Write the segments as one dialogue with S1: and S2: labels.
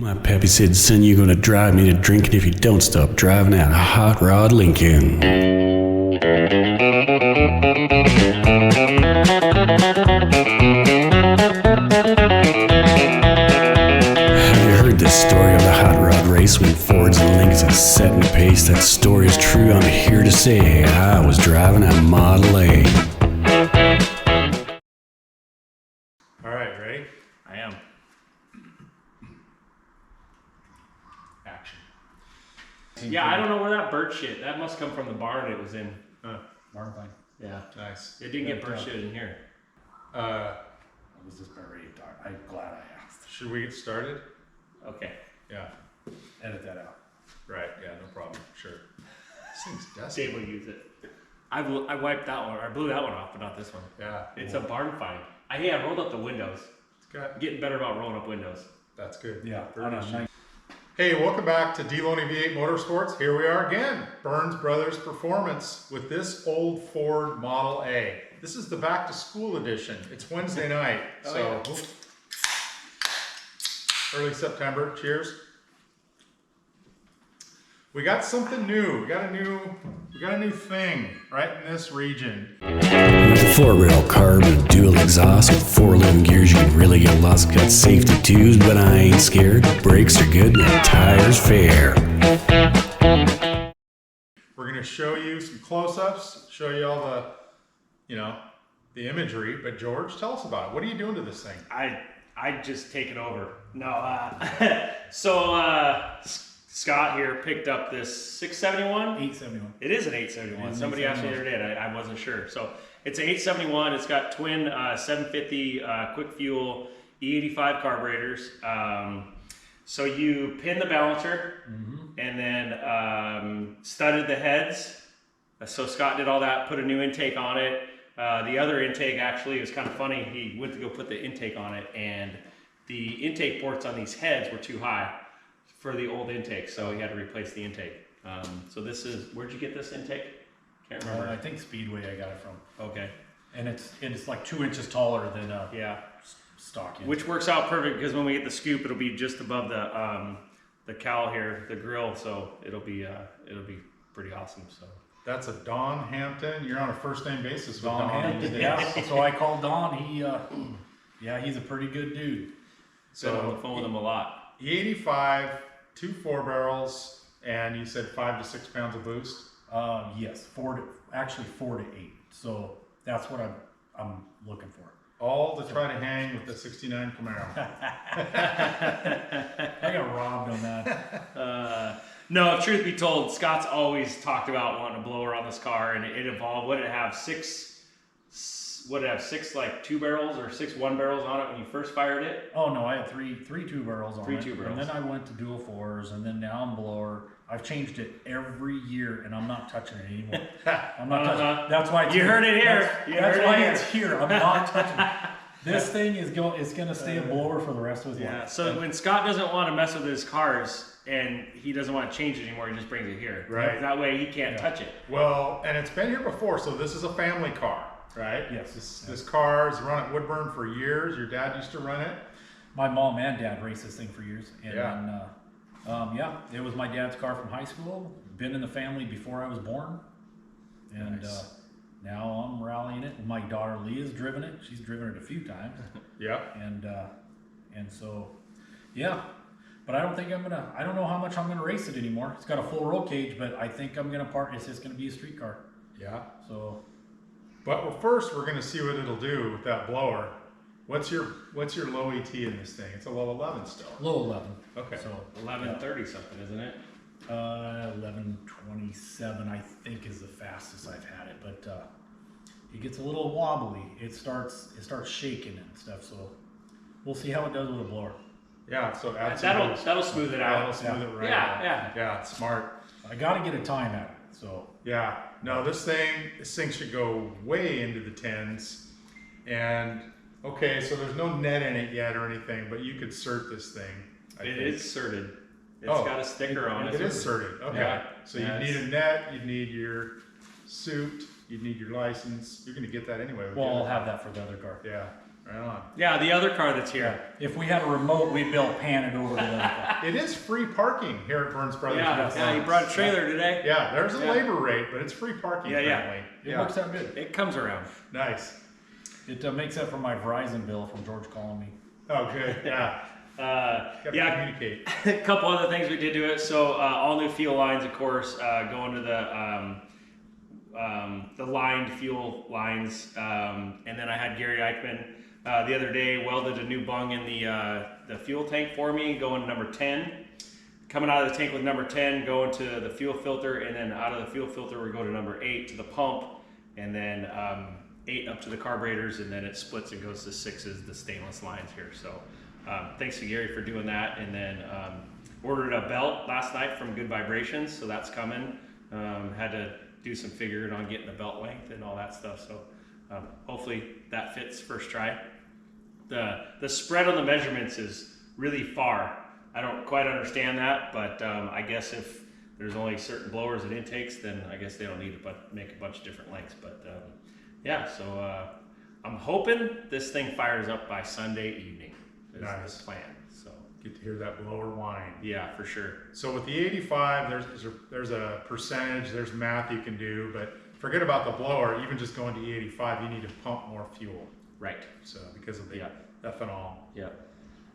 S1: My pappy said, son, you're gonna drive me to drinking if you don't stop driving that hot rod Lincoln. Have you heard this story of the hot rod race when Fords and Lincolns are setting the pace? That story is true, I'm here to say I was driving a Model A.
S2: Alright, ready?
S3: I am.
S2: Action.
S3: Yeah, I don't know where that bird shit. That must come from the barn it was in.
S2: Barn find.
S3: Yeah.
S2: Nice.
S3: It didn't get bird shit in here.
S4: I was just about ready to talk. I'm glad I asked.
S2: Should we get started?
S3: Okay.
S2: Yeah.
S4: Edit that out.
S2: Right, yeah, no problem. Sure. This thing's dusty.
S3: Dave will use it. I wiped that one. I blew that one off, but not this one.
S2: Yeah.
S3: It's a barn find. I rolled up the windows.
S2: It's got,
S3: Getting better about rolling up windows.
S2: that's good.
S4: Yeah.
S2: Bird issue. Hey, welcome back to D-Loney V8 Motorsports. Here we are again. Burns Brothers Performance with this old Ford Model A. This is the back to school edition. It's Wednesday night, so early September. Cheers. We got something new. We got a new thing right in this region.
S1: With a four-rail carb and a dual exhaust with 411 gears, you can really get lost. Got safety twos, but I ain't scared. Brakes are good and the tires fair.
S2: We're gonna show you some close-ups, show you all the, the imagery. But George, tell us about it. What are you doing to this thing?
S3: I just take it over. No, Scott here picked up this 671.
S4: 871.
S3: It is an 871. Somebody asked me the other day, and I wasn't sure. So it's an 871. It's got twin 750 quick fuel E85 carburetors. So you pin the balancer and then studded the heads. So Scott did all that, put a new intake on it. The other intake actually was kind of funny. He went to go put the intake on it, and the intake ports on these heads were too high for the old intake, so he had to replace the intake. So this is, where'd you get this intake? Can't remember.
S4: I think Speedway I got it from.
S3: Okay.
S4: And it's like 2 inches taller than
S3: Yeah.
S4: stock engine.
S3: Which works out perfect because when we get the scoop, it'll be just above the cowl here, the grill. So it'll be pretty awesome. So
S2: That's a Don Hampton. You're on a first-name basis with
S4: Don Hampton, yeah. So I called Don. He's a pretty good dude.
S3: been on the phone with him a lot.
S2: E85, 2 4-barrels, and you said 5 to 6 pounds of boost.
S4: Yes, 4 to 8. So that's what I'm looking for.
S2: All to try to hang with the 69 Camaro.
S4: I got robbed on that.
S3: No, truth be told, Scott's always talked about wanting a blower on this car, and it evolved. Would it have six like 2-barrels or 6 1-barrels on it when you first fired it?
S4: Oh no, I had three 2-barrels on it.
S3: 3 2-barrels.
S4: And then I went to dual 4s, and then now I'm blower. I've changed it every year, and I'm not touching it anymore. I'm not touching it. That's why it's
S3: You heard it here.
S4: That's why it's here. I'm not touching it. This thing is it's gonna stay a blower for the rest of his life.
S3: So when Scott doesn't want to mess with his cars and he doesn't want to change it anymore, he just brings it here.
S2: Right.
S3: That way he can't touch it.
S2: Well, and it's been here before, so this is a family car, right?
S4: Yes.
S2: This car has run at Woodburn for years. Your dad used to run it.
S4: My mom and dad raced this thing for years, and
S2: Yeah.
S4: then it was my dad's car from high school. Been in the family before I was born, and
S2: Nice.
S4: now I'm rallying it. My daughter Leah's driven it. She's driven it a few times,
S2: Yeah.
S4: and so yeah. But I don't think I don't know how much I'm gonna race it anymore. It's got a full roll cage, but I think I'm gonna it's just gonna be a street car.
S2: Yeah.
S4: So
S2: But first, we're going to see what it'll do with that blower. What's your low ET in this thing? It's a low 11 still.
S4: low 11.
S2: Okay.
S4: So
S3: 1130 something, isn't it?
S4: 1127 I think is the fastest I've had it, but it gets a little wobbly. It starts shaking and stuff. So we'll see how it does with a blower.
S2: Yeah. So add some
S3: That'll
S2: boost.
S3: smooth it
S2: Yeah,
S3: out.
S2: it'll smooth it right
S3: Yeah,
S2: out.
S3: yeah.
S2: Yeah, it's smart.
S4: I got to get a time at it. So
S2: Yeah. No, this thing should go way into the 10s. And okay, so there's no net in it yet or anything, but you could cert this thing. I
S3: It
S2: think.
S3: is certed. It's
S2: Oh,
S3: got a sticker on it.
S2: It is certed. Okay.
S3: Yeah.
S2: So
S3: Yeah,
S2: you'd need a net, you'd need your suit, you'd need your license. You're going to get that anyway. With
S4: well,
S2: the
S4: I'll
S2: other
S4: have
S2: car.
S4: that for the other car.
S2: Yeah. Right on.
S3: Yeah, the other car that's here.
S4: If we had a remote, we'd be able to pan it over to the other car.
S2: It is free parking here at Burns Brothers.
S3: Yeah, you brought a trailer today.
S2: Yeah, there's a labor rate, but it's free parking apparently.
S4: It works out good.
S3: It comes around.
S2: Nice.
S4: It makes up for my Verizon bill from George calling me.
S2: Oh, good. Yeah. Gotta communicate.
S3: A couple other things we did to it. So all new fuel lines, of course, going to the lined fuel lines, and then I had Gary Eichmann the other day welded a new bung in the fuel tank for me, going number 10. Coming out of the tank with number 10, going to the fuel filter, and then out of the fuel filter we go to number 8 to the pump, and then 8 up to the carburetors, and then it splits and goes to 6s, the stainless lines here. So thanks to Gary for doing that, and then ordered a belt last night from Good Vibrations, so that's coming. Had to do some figuring on getting the belt length and all that stuff, so hopefully that fits first try. The spread on the measurements is really far. I don't quite understand that, but I guess if there's only certain blowers and intakes, then I guess they don't need to make a bunch of different lengths. But yeah, so I'm hoping this thing fires up by Sunday evening. Is the plan. So
S2: get to hear that blower whine.
S3: Yeah, for sure.
S2: So with the 85, there's a percentage, there's math you can do, but forget about the blower. Even just going to E85, you need to pump more fuel.
S3: Right.
S2: So because of the ethanol.
S3: Yeah.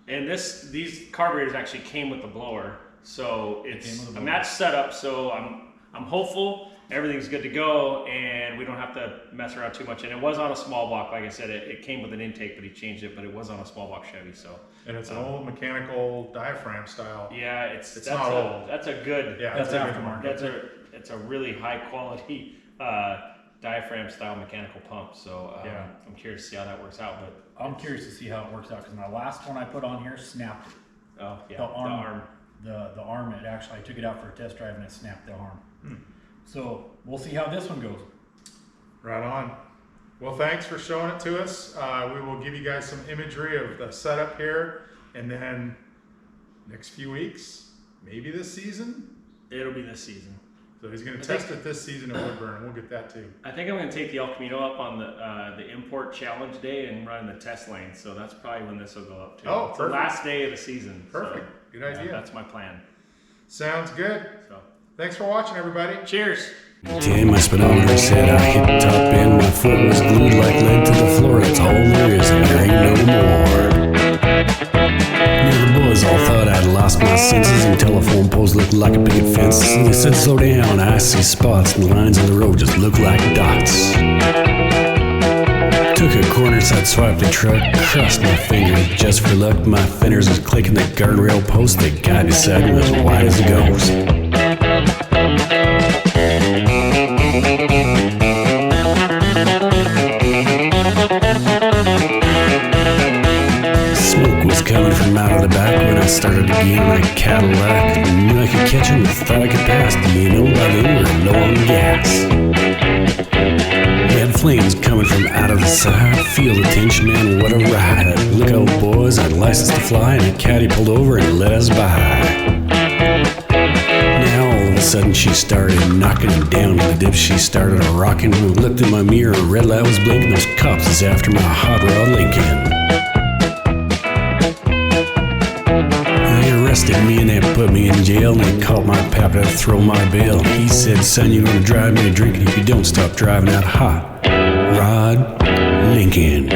S3: And these carburetors actually came with the blower, so it's a match setup. So I'm hopeful everything's good to go, and we don't have to mess around too much. And it was on a small block, like I said. It came with an intake, but he changed it. But it was on a small block Chevy. So.
S2: And it's an old mechanical diaphragm style.
S3: Yeah, it's
S2: not old.
S3: That's a good.
S2: Yeah,
S4: that's aftermarket.
S3: It's a really high quality diaphragm style mechanical pump. So I'm curious to see how that works out. But
S4: I'm curious to see how it works out because my last one I put on here snapped it.
S3: Oh yeah,
S4: the arm. The arm. It actually I took it out for a test drive and it snapped the arm. So we'll see how this one goes.
S2: Right on. Well, thanks for showing it to us. We will give you guys some imagery of the setup here, and then next few weeks, maybe this season.
S3: It'll be this season.
S2: So he's going to test it this season at Woodburn, and we'll get that too.
S3: I think I'm going to take the El Camino up on the import challenge day and run the test lane. So that's probably when this will go up too.
S2: Oh,
S3: it's
S2: perfect.
S3: the last day of the season.
S2: Perfect.
S3: So,
S2: good idea.
S3: That's my plan.
S2: Sounds good.
S3: So
S2: thanks for watching, everybody.
S3: cheers.
S1: 10, my speedometer said I hit the top end. My foot was glued like lead to the floor. That's all there is, and there ain't no more. Near the boys all thought I'd lost my senses, and telephone poles looked like a picket fence. So they said, slow down, I see spots, and the lines of the road just look like dots. Took a corner side swipe the truck, crossed my finger just for luck. My fenders was clicking the guardrail post. The guy beside me was white as a ghost. Smoke was coming from out of the back when I started again like a Cadillac. Knew I could catch him, thought I could pass. You know, by then we're low on gas. Red flames coming from out of the side. Feel the tension, man, what a ride. Look out, boys, I'd license to fly, and a caddy pulled over and let us by. Now all of a sudden she started knocking him down in the dip. She started a rocking. Looked in my mirror, a red light was blinking. Those cops is after my hot rod Lincoln. They arrested me and they put me in jail, and they caught my pap to throw my bail. He said, son, you're gonna drive me a drink, and if you don't stop driving that hot rod Lincoln.